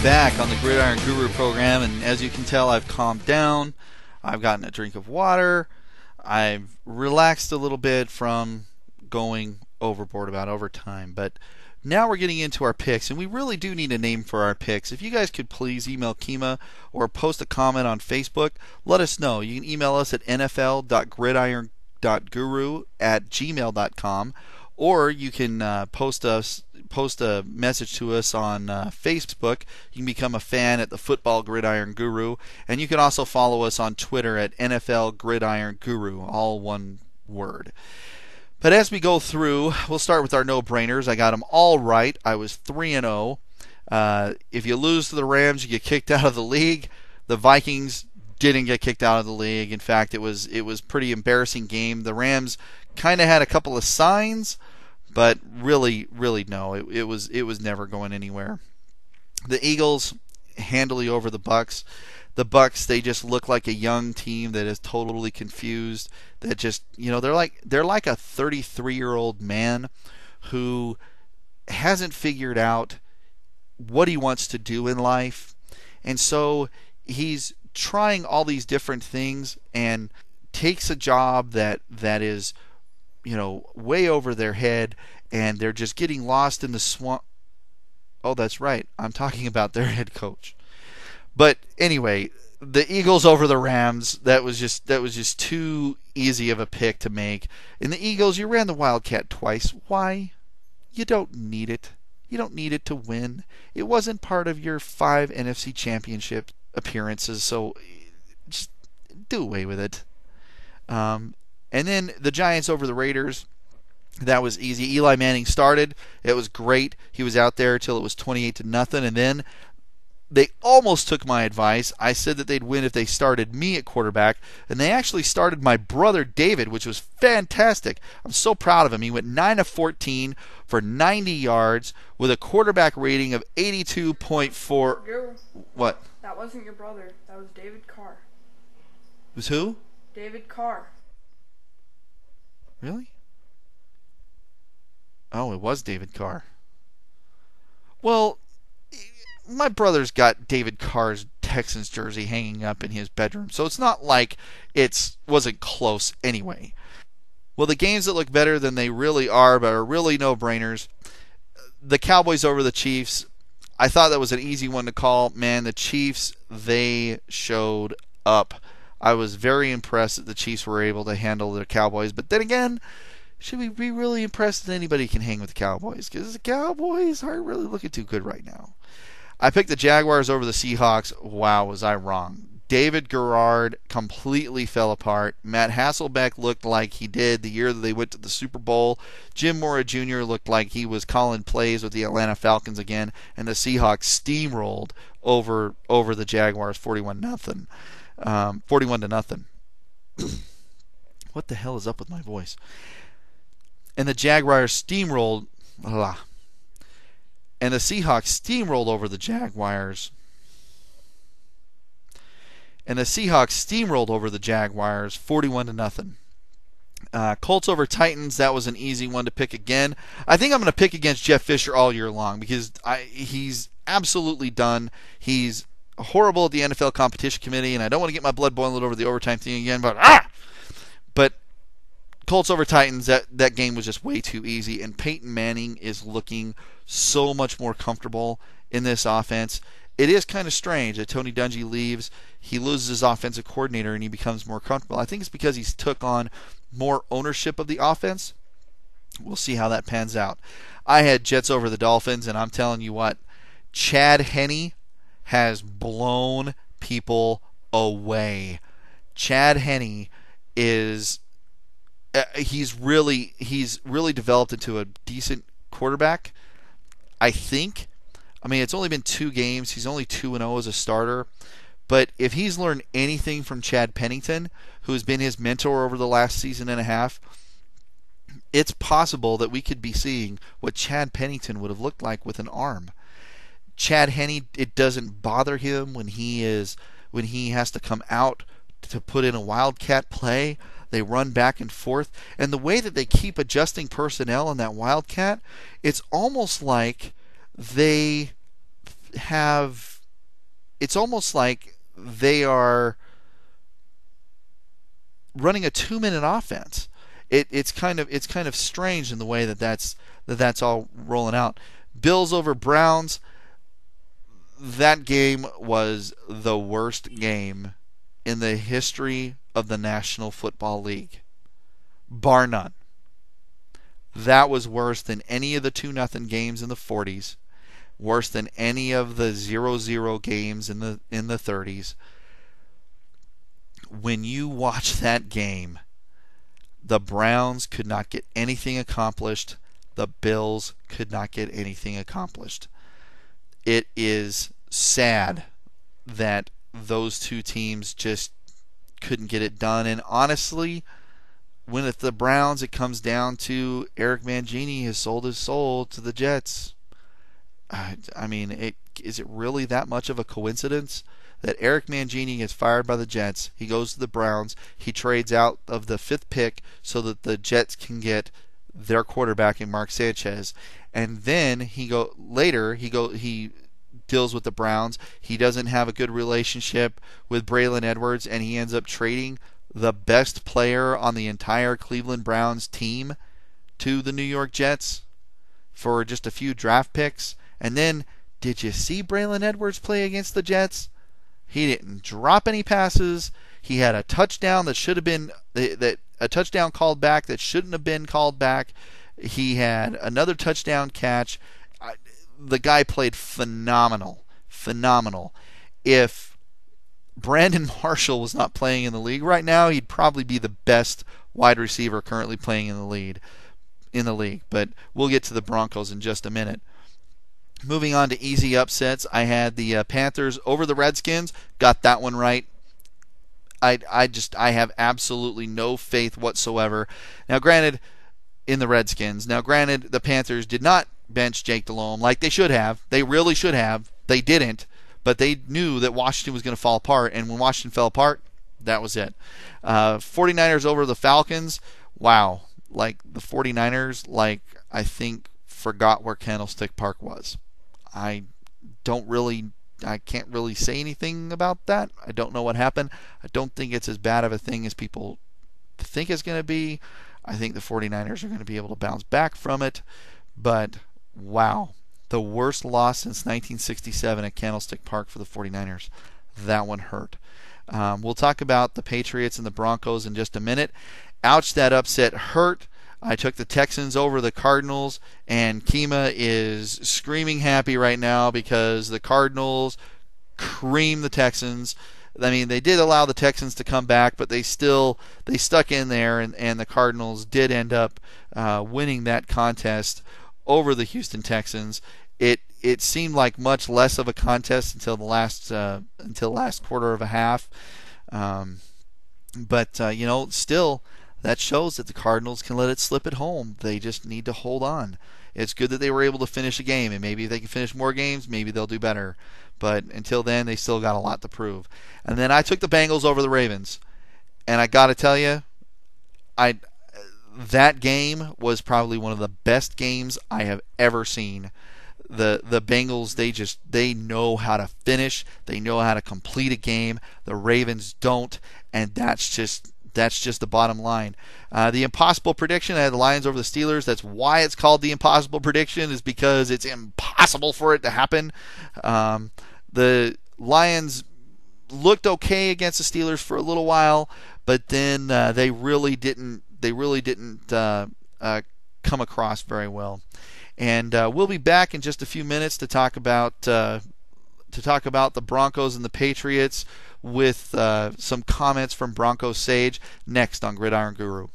back on the Gridiron Guru program, and as you can tell, I've calmed down. I've gotten a drink of water. I've relaxed a little bit from going overboard about overtime, but now we're getting into our picks, and we really do need a name for our picks. If you guys could please email Kima or post a comment on Facebook, let us know. You can email us at nfl.gridiron.guru@gmail.com, or you can post a message to us on Facebook. You can become a fan at the Football Gridiron Guru, and you can also follow us on Twitter at NFL Gridiron Guru, all one word. But as we go through, we'll start with our no-brainers. I got them all right. I was 3-0. If you lose to the Rams, you get kicked out of the league. The Vikings didn't get kicked out of the league. In fact, it was pretty embarrassing game. The Rams kind of had a couple of signs, but really no, it was never going anywhere. The Eagles handily over the Bucks. The Bucks, they just look like a young team that is totally confused. That just, they're like a 33-year-old man who hasn't figured out what he wants to do in life, and so he's trying all these different things and takes a job that is way over their head, and they're just getting lost in the swamp. Oh, that's right. I'm talking about their head coach. But anyway, the Eagles over the Rams, that was just too easy of a pick to make. In the Eagles, you ran the Wildcat twice. Why? You don't need it. You don't need it to win. It wasn't part of your 5 NFC Championship appearances, so just do away with it. And then the Giants over the Raiders. That was easy. Eli Manning started. It was great. He was out there till it was 28-0, and then they almost took my advice. I said that they'd win if they started me at quarterback, and they actually started my brother David, which was fantastic. I'm so proud of him. He went 9 of 14 for 90 yards with a quarterback rating of 82.4. What? That wasn't your brother. That was David Carr. It was who? David Carr. Really? Oh, it was David Carr. Well, my brother's got David Carr's Texans jersey hanging up in his bedroom, so it's not like it wasn't close anyway. Well, the games that look better than they really are, but are really no-brainers, the Cowboys over the Chiefs. I thought that was an easy one to call. Man, the Chiefs, they showed up. I was very impressed that the Chiefs were able to handle the Cowboys, but then again, should we be really impressed that anybody can hang with the Cowboys? Because the Cowboys aren't really looking too good right now. I picked the Jaguars over the Seahawks. Wow, was I wrong. David Garrard completely fell apart. Matt Hasselbeck looked like he did the year that they went to the Super Bowl. Jim Mora Jr. looked like he was calling plays with the Atlanta Falcons again. And the Seahawks steamrolled over the Jaguars 41-0. 41-0. What the hell is up with my voice? And the Jaguars steamrolled. And the Seahawks steamrolled over the Jaguars. And the Seahawks steamrolled over the Jaguars 41-0. Colts over Titans, that was an easy one to pick again. I think I'm going to pick against Jeff Fisher all year long because he's absolutely done. He's horrible at the NFL competition committee, and I don't want to get my blood boiling over the overtime thing again, but Colts over Titans, that game was just way too easy, and Peyton Manning is looking so much more comfortable in this offense. It is kind of strange that Tony Dungy leaves, he loses his offensive coordinator, and he becomes more comfortable. I think it's because he's took on more ownership of the offense. We'll see how that pans out. I had Jets over the Dolphins, and I'm telling you what, Chad Henne has blown people away. Chad Henne is... He's really developed into a decent quarterback, I think. I mean, it's only been 2 games. He's only 2-0 as a starter. But if he's learned anything from Chad Pennington, who's been his mentor over the last season and a half, it's possible that we could be seeing what Chad Pennington would have looked like with an arm. Chad Henne, it doesn't bother him when he has to come out to put in a wildcat play. They run back and forth. And the way that they keep adjusting personnel in that wildcat, it's almost like they have it's almost like they are running a 2-minute offense. It's kind of strange in the way that's all rolling out. Bills over Browns. That game was the worst game in the history of the National Football League, bar none. That was worse than any of the 2-0 games in the 40s, worse than any of the 0-0 games in the 30s. When you watch that game, the Browns could not get anything accomplished. The Bills could not get anything accomplished. It is sad that those two teams just couldn't get it done. And honestly, when it's the Browns, it comes down to Eric Mangini has sold his soul to the Jets. I mean, is it really that much of a coincidence that Eric Mangini gets fired by the Jets? He goes to the Browns. He trades out of the 5th pick so that the Jets can get their quarterback in Mark Sanchez. And then he deals with the Browns. He doesn't have a good relationship with Braylon Edwards, and he ends up trading the best player on the entire Cleveland Browns team to the New York Jets for just a few draft picks. And then, did you see Braylon Edwards play against the Jets? He didn't drop any passes. He had a touchdown that should have been a touchdown called back that shouldn't have been called back. He had another touchdown catch. The guy played phenomenal. If Brandon Marshall was not playing in the league right now, he'd probably be the best wide receiver currently playing in the league. But we'll get to the Broncos in just a minute. Moving on to easy upsets, I had the Panthers over the Redskins. Got that one right. I have absolutely no faith whatsoever. Now, granted, in the Redskins. Now, granted, the Panthers did not bench Jake Delhomme like they should have. They really should have. They didn't. But they knew that Washington was going to fall apart. And when Washington fell apart, that was it. 49ers over the Falcons. Wow. Like, the 49ers, I think, forgot where Candlestick Park was. I can't really say anything about that. I don't know what happened. I don't think it's as bad of a thing as people think it's going to be. I think the 49ers are going to be able to bounce back from it. But, wow. The worst loss since 1967 at Candlestick Park for the 49ers. That one hurt. We'll talk about the Patriots and the Broncos in just a minute. Ouch, that upset hurt. I took the Texans over the Cardinals, and Kima is screaming happy right now because the Cardinals creamed the Texans. I mean, they did allow the Texans to come back, but they stuck in there, and the Cardinals did end up winning that contest over the Houston Texans. It seemed like much less of a contest until the last quarter of a half, but still. That shows that the Cardinals can let it slip at home. They just need to hold on. It's good that they were able to finish a game, and maybe if they can finish more games, maybe they'll do better. But until then, they still got a lot to prove. And then I took the Bengals over the Ravens. And I got to tell you, that game was probably one of the best games I have ever seen. The Bengals, they know how to finish. They know how to complete a game. The Ravens don't, and that's just the bottom line. The impossible prediction, I had the Lions over the Steelers. That's why it's called the impossible prediction, is because it's impossible for it to happen. The Lions looked okay against the Steelers for a little while, but then they really didn't come across very well. And we'll be back in just a few minutes to talk about the Broncos and the Patriots with some comments from Broncos Sage next on Gridiron Guru.